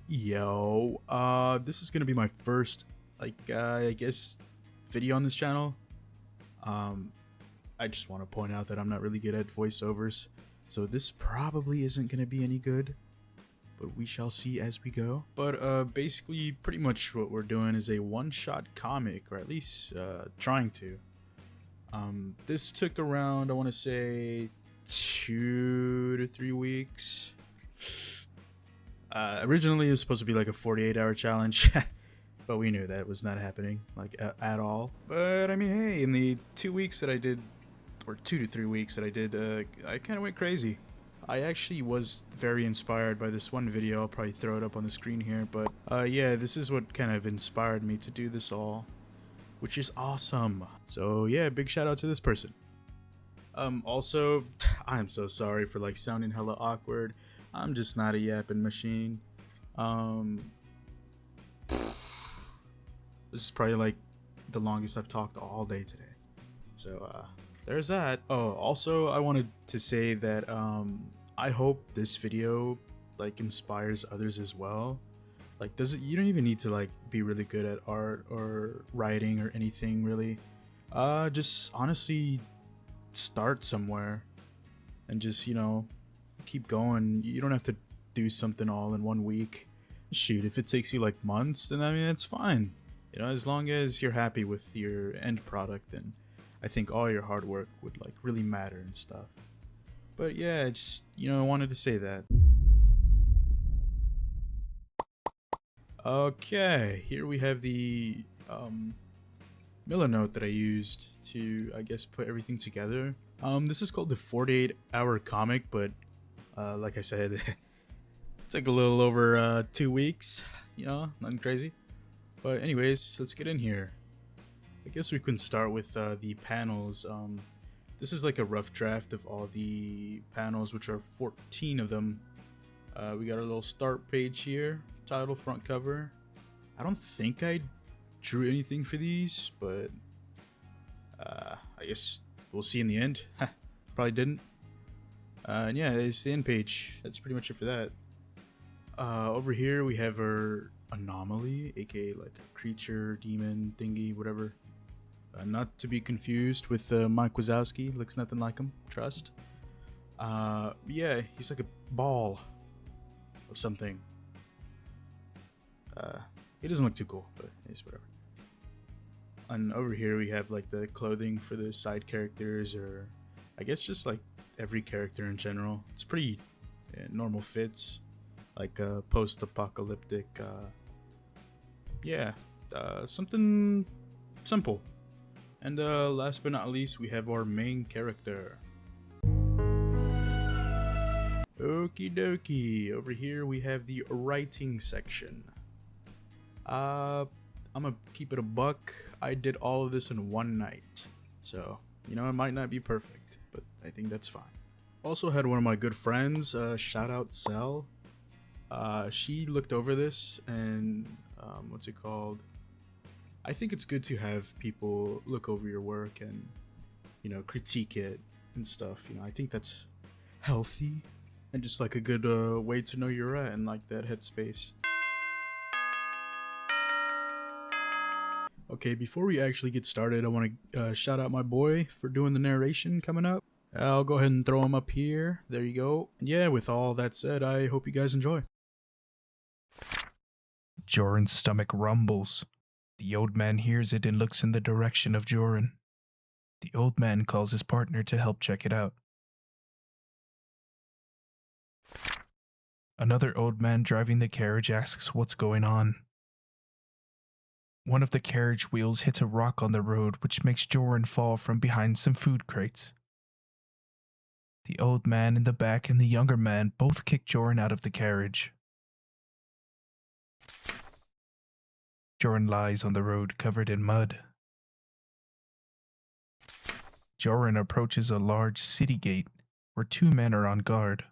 Yo, this is gonna be my first, I guess, video on this channel. Um, I just want to point out that I'm not really good at voiceovers, so this probably isn't gonna be any good, but we shall see as we go. But basically, pretty much what we're doing is a one-shot comic, or at least trying to. This took around, I want to say, 2 to 3 weeks. Originally, it was supposed to be like a 48-hour challenge, but we knew that was not happening, like at all. But I mean, hey, in the 2 weeks that I did, or 2 to 3 weeks that I did, I kind of went crazy. I actually was very inspired by this one video. I'll probably throw it up on the screen here, but yeah, this is what kind of inspired me to do this all, which is awesome. So yeah, big shout out to this person. Also, I'm so sorry for like sounding hella awkward. I'm just not a yapping machine. This is probably like the longest I've talked all day today. So there's that. Oh, also I wanted to say that I hope this video like inspires others as well. Like you don't even need to like be really good at art or writing or anything really. Just honestly start somewhere and just, keep going. You don't have to do something all in 1 week. Shoot, if it takes you like months, then I mean, it's fine. As long as you're happy with your end product, then I think all your hard work would like really matter and stuff. But yeah, just, I wanted to say that. Okay, here we have the Miller note that I used to, I guess, put everything together. This is called the 48-hour comic, but like I said, it took a little over 2 weeks. Nothing crazy. But anyways, let's get in here. I guess we can start with the panels. This is like a rough draft of all the panels, which are 14 of them. We got our little start page here, title, front cover. I don't think I drew anything for these, but I guess we'll see in the end. Probably didn't. And yeah, it's the end page. That's pretty much it for that. Over here we have our anomaly, aka like a creature, demon, thingy, whatever. Not to be confused with Mike Wazowski. Looks nothing like him. Trust. Yeah, he's like a ball of something. He doesn't look too cool, but it's whatever. And over here we have like the clothing for the side characters, or I guess just like every character in general. It's pretty normal fits, like post-apocalyptic. Yeah, something simple. And last but not least, we have our main character. Okie dokie. Over here we have the writing section. I'm gonna keep it a buck. I did all of this in one night, so it might not be perfect, but I think that's fine. Also had one of my good friends, shout out Sel. She looked over this and what's it called? I think it's good to have people look over your work and critique it and stuff. I think that's healthy and just like a good way to know you're at and like that headspace. Okay, before we actually get started, I want to shout out my boy for doing the narration coming up. I'll go ahead and throw him up here. There you go. And yeah, with all that said, I hope you guys enjoy. Joran's stomach rumbles. The old man hears it and looks in the direction of Joran. The old man calls his partner to help check it out. Another old man driving the carriage asks what's going on. One of the carriage wheels hits a rock on the road, which makes Joran fall from behind some food crates. The old man in the back and the younger man both kick Joran out of the carriage. Joran lies on the road covered in mud. Joran approaches a large city gate where two men are on guard.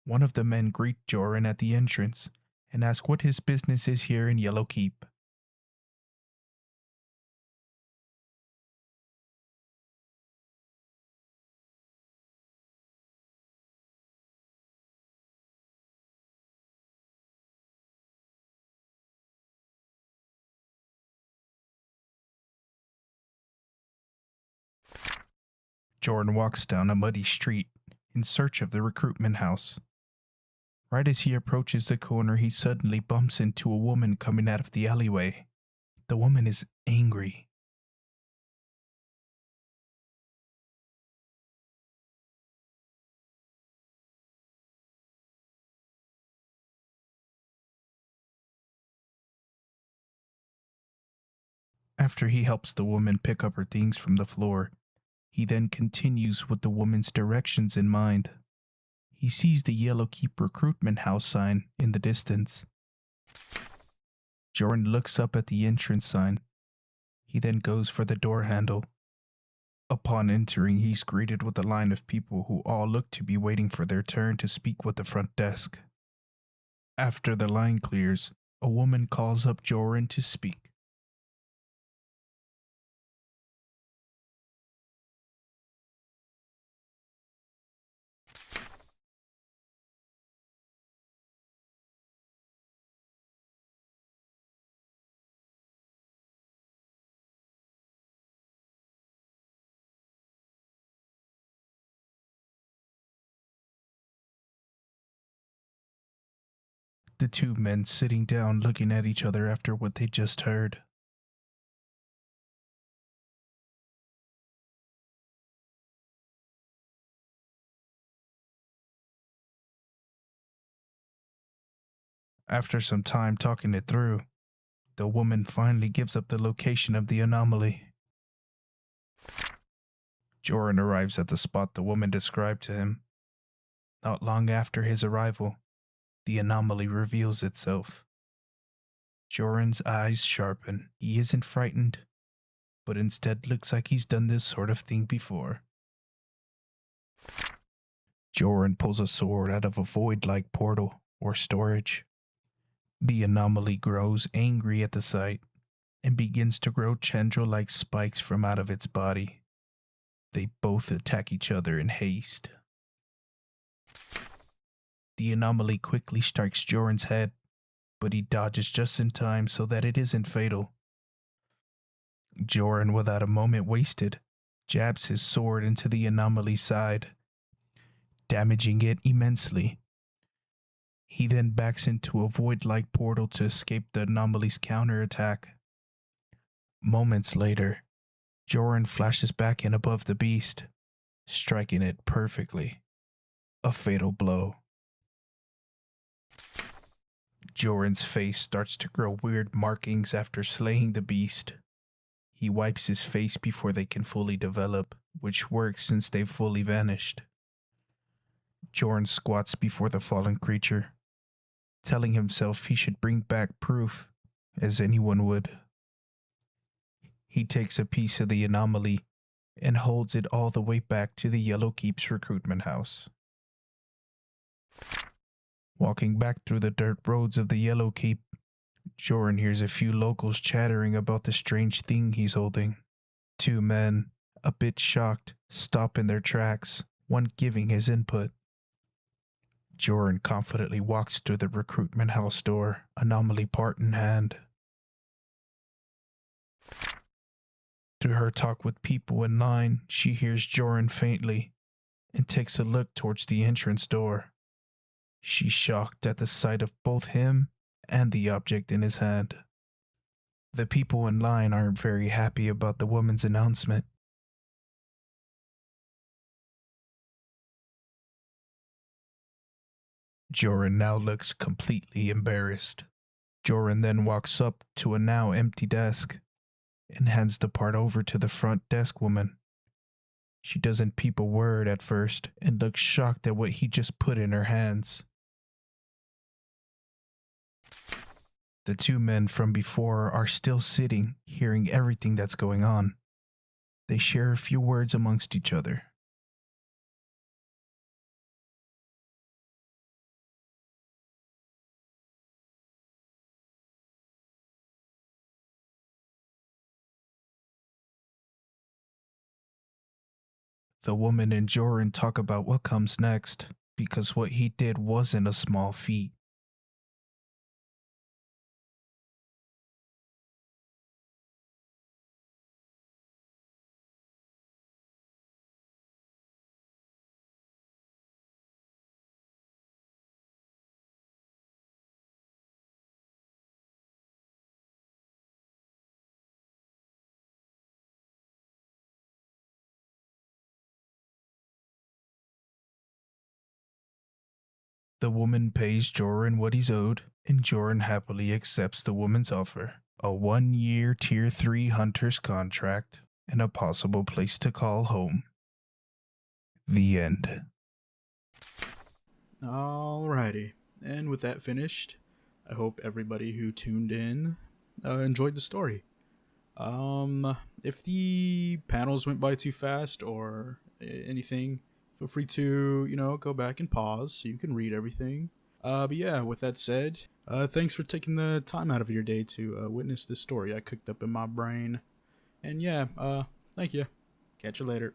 One of the men greet Joran at the entrance and ask what his business is here in Yellow Keep. Jordan walks down a muddy street in search of the recruitment house. Right as he approaches the corner, he suddenly bumps into a woman coming out of the alleyway. The woman is angry. After he helps the woman pick up her things from the floor, he then continues with the woman's directions in mind. He sees the Yellow Keep recruitment house sign in the distance. Jordan looks up at the entrance sign. He then goes for the door handle. Upon entering, he's greeted with a line of people who all look to be waiting for their turn to speak with the front desk. After the line clears, a woman calls up Jordan to speak. The two men sitting down looking at each other after what they just heard. After some time talking it through, the woman finally gives up the location of the anomaly. Jordan arrives at the spot the woman described to him. Not long after his arrival, the anomaly reveals itself. Jordan's eyes sharpen. He isn't frightened, but instead looks like he's done this sort of thing before. Jordan pulls a sword out of a void-like portal or storage. The anomaly grows angry at the sight and begins to grow tendril-like spikes from out of its body. They both attack each other in haste. The anomaly quickly strikes Jordan's head, but he dodges just in time so that it isn't fatal. Jordan, without a moment wasted, jabs his sword into the anomaly's side, damaging it immensely. He then backs into a void-like portal to escape the anomaly's counterattack. Moments later, Jordan flashes back in above the beast, striking it perfectly. A fatal blow. Jordan's face starts to grow weird markings after slaying the beast. He wipes his face before they can fully develop, which works since they've fully vanished. Jordan squats before the fallen creature, telling himself he should bring back proof, as anyone would. He takes a piece of the anomaly and holds it all the way back to the Yellow Keep's recruitment house. Walking back through the dirt roads of the Yellow Keep, Jordan hears a few locals chattering about the strange thing he's holding. Two men, a bit shocked, stop in their tracks, one giving his input. Jordan confidently walks through the recruitment house door, anomaly part in hand. Through her talk with people in line, she hears Jordan faintly and takes a look towards the entrance door. She's shocked at the sight of both him and the object in his hand. The people in line aren't very happy about the woman's announcement. Jordan now looks completely embarrassed. Jordan then walks up to a now empty desk and hands the part over to the front desk woman. She doesn't peep a word at first and looks shocked at what he just put in her hands. The two men from before are still sitting, hearing everything that's going on. They share a few words amongst each other. The woman and Jordan talk about what comes next, because what he did wasn't a small feat. The woman pays Joran what he's owed, and Joran happily accepts the woman's offer: a 1-year Tier 3 hunter's contract and a possible place to call home. The end. Alrighty. And with that finished, I hope everybody who tuned in enjoyed the story. If the panels went by too fast or anything, feel free to, go back and pause so you can read everything. But yeah, with that said, thanks for taking the time out of your day to witness this story I cooked up in my brain. And yeah, thank you. Catch you later.